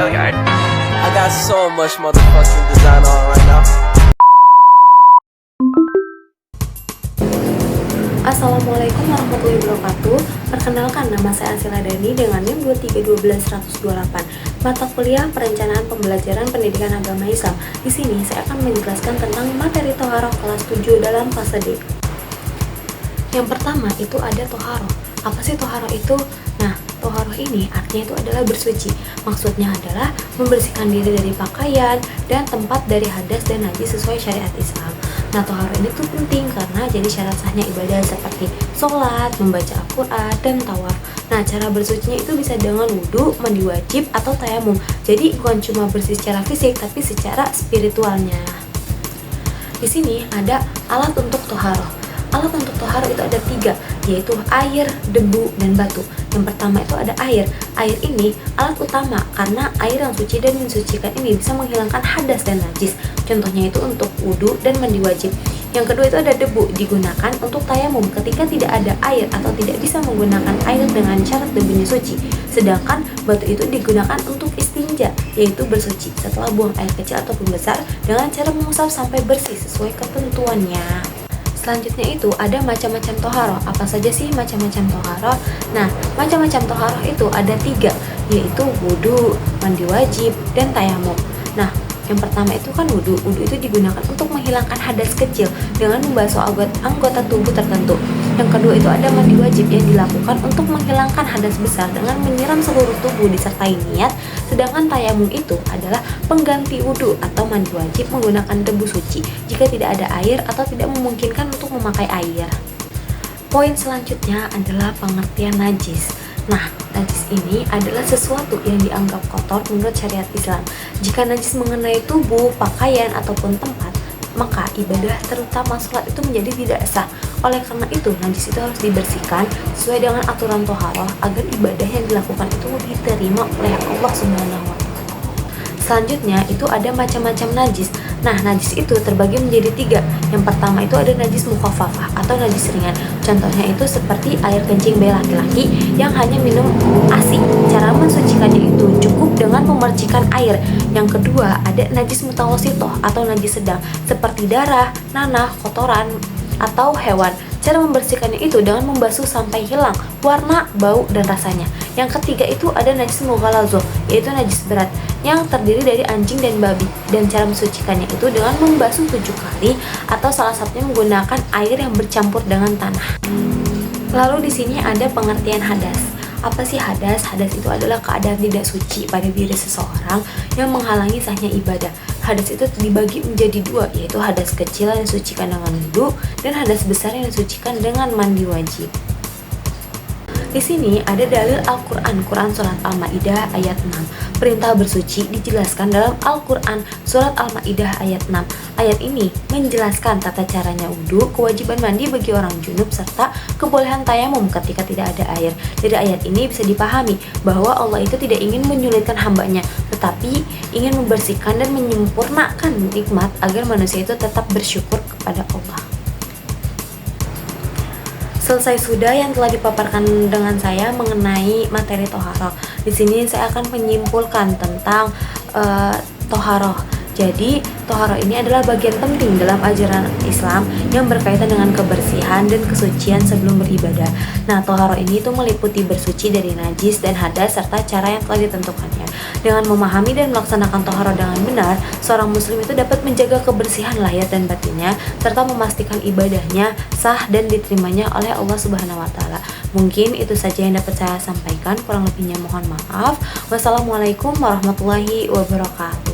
Hilliard. I got so much motherfucking design on right now. Assalamualaikum warahmatullahi wabarakatuh. Perkenalkan, nama saya Ansila Dani dengan NIM 2312128. Mata kuliah Perencanaan Pembelajaran Pendidikan Agama Islam. Di sini saya akan menjelaskan tentang materi Toharoh kelas 7 dalam fase D. Yang pertama itu ada Toharoh. Apa sih Toharoh itu? Nah, Toharoh ini artinya itu adalah bersuci. Maksudnya adalah membersihkan diri dari pakaian dan tempat dari hadas dan najis sesuai syariat Islam. Nah, Toharoh ini tuh penting karena jadi syarat sahnya ibadah seperti sholat, membaca Al-Quran, dan tawaf. Nah, cara bersucinya itu bisa dengan wudhu, mandi wajib, atau tayamum. Jadi bukan cuma bersih secara fisik, tapi secara spiritualnya. Di sini ada alat untuk Toharoh. Alat untuk Toharoh itu ada 3, yaitu air, debu, dan batu. Yang pertama itu ada air. Air ini alat utama karena air yang suci dan mensucikan ini bisa menghilangkan hadas dan najis. Contohnya itu untuk wudhu dan mandi wajib. Yang kedua itu ada debu, digunakan untuk tayamum ketika tidak ada air atau tidak bisa menggunakan air dengan syarat debunya suci. Sedangkan batu itu digunakan untuk istinja, yaitu bersuci setelah buang air kecil ataupun besar dengan cara mengusap sampai bersih sesuai ketentuannya. Selanjutnya itu ada macam-macam Toharoh. Apa saja sih macam-macam Toharoh? Nah, macam-macam Toharoh itu ada 3, yaitu wudhu, mandi wajib, dan tayamum. Nah, yang pertama itu kan wudhu. Wudhu itu digunakan untuk menghilangkan hadas kecil dengan membasuh anggota tubuh tertentu. Yang kedua itu ada mandi wajib yang dilakukan untuk menghilangkan hadas besar dengan menyiram seluruh tubuh disertai niat. Sedangkan tayamum itu adalah pengganti wudhu atau mandi wajib menggunakan debu suci jika tidak ada air atau tidak memungkinkan untuk memakai air. Poin selanjutnya adalah pengertian najis. Nah, najis ini adalah sesuatu yang dianggap kotor menurut syariat Islam. Jika najis mengenai tubuh, pakaian, ataupun tempat, maka ibadah terutama sholat itu menjadi tidak sah. Oleh karena itu, najis itu harus dibersihkan sesuai dengan aturan Toharoh agar ibadah yang dilakukan itu diterima oleh Allah Subhanahu wa Ta'ala. Selanjutnya itu ada macam-macam najis. Nah, najis itu terbagi menjadi 3. Yang pertama itu ada najis mukhafafah atau najis ringan. Contohnya itu seperti air kencing bayi laki-laki yang hanya minum ASI. Cara mensucikannya itu cukup dengan memercikan air. Yang kedua ada najis mutawasitoh atau najis sedang seperti darah, nanah, kotoran, atau hewan. Cara membersihkannya itu dengan membasuh sampai hilang warna, bau, dan rasanya. Yang ketiga itu ada najis mughalazoh, yaitu najis berat yang terdiri dari anjing dan babi. Dan cara mensucikannya itu dengan membasuh 7 kali atau salah satunya menggunakan air yang bercampur dengan tanah. Lalu di sini ada pengertian hadas. Apa sih hadas? Hadas itu adalah keadaan tidak suci pada diri seseorang yang menghalangi sahnya ibadah. Hadas itu dibagi menjadi 2, yaitu hadas kecil yang disucikan dengan wudhu dan hadas besar yang disucikan dengan mandi wajib. Di sini ada dalil Al-Quran, Quran Surat Al-Ma'idah ayat 6. Perintah bersuci dijelaskan dalam Al-Quran Surat Al-Ma'idah ayat 6. Ayat ini menjelaskan tata caranya wudhu, kewajiban mandi bagi orang junub, serta kebolehan tayamum ketika tidak ada air. Dari ayat ini bisa dipahami bahwa Allah itu tidak ingin menyulitkan hambanya, tetapi ingin membersihkan dan menyempurnakan nikmat agar manusia itu tetap bersyukur kepada Allah. Selesai sudah yang telah dipaparkan dengan saya mengenai materi Toharoh. Di sini saya akan menyimpulkan tentang Toharoh. Jadi, Toharoh ini adalah bagian penting dalam ajaran Islam yang berkaitan dengan kebersihan dan kesucian sebelum beribadah. Nah, Toharoh ini itu meliputi bersuci dari najis dan hadas serta cara yang telah ditentukannya. Dengan memahami dan melaksanakan Toharoh dengan benar, seorang muslim itu dapat menjaga kebersihan lahir dan batinnya serta memastikan ibadahnya sah dan diterimanya oleh Allah Subhanahu wa Ta'ala. Mungkin itu saja yang dapat saya sampaikan, kurang lebihnya mohon maaf. Wassalamualaikum warahmatullahi wabarakatuh.